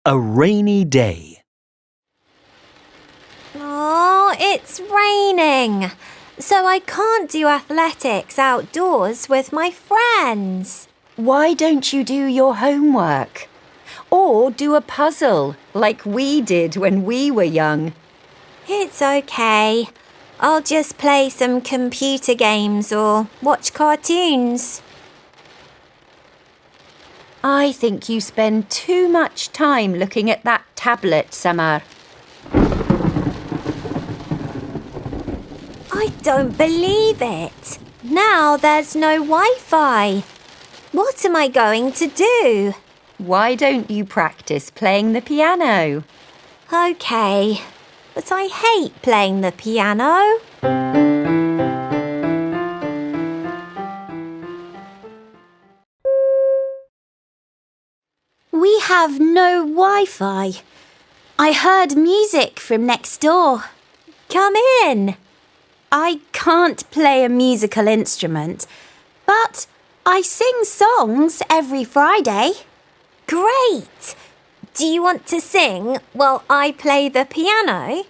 A rainy day. Oh, it's raining, so I can't do athletics outdoors with my friends. Why don't you do your homework? Or do a puzzle like we did when we were young? It's okay. I'll just play some computer games or watch cartoons. I think you spend too much time looking at that tablet, Samar. I don't believe it. Now there's no Wi-Fi. What am I going to do? Why don't you practice playing the piano? Okay, but I hate playing the piano. We have no Wi-Fi. I heard music from next door. Come in. I can't play a musical instrument, but I sing songs every Friday. Great! Do you want to sing while I play the piano?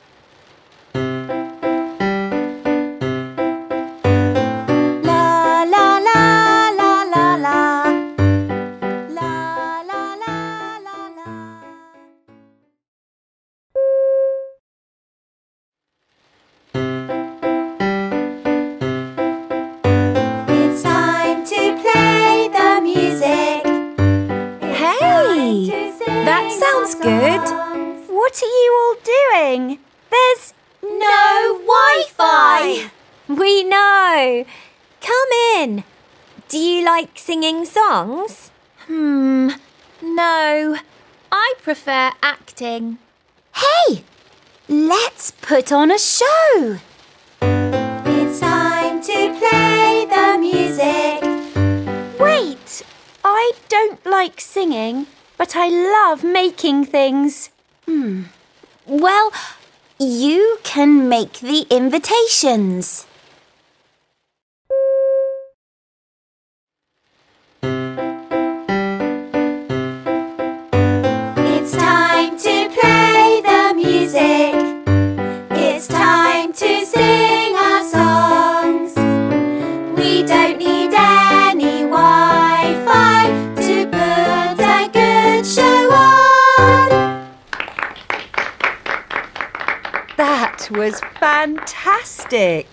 La la la la la la. La la la la la. It's time to play the music. Hey, that sounds good. What are you all doing? There's No Wi-Fi! We know. Come in. Do you like singing songs? no. I prefer acting. Hey, let's put on a show. It's time to play the music. Wait, I don't like singing, but I love making things. Well, you can make the invitations. It's time to play the music. It's time to sing our songs. We don't need any Wi-Fi to put a good show on. That was fantastic!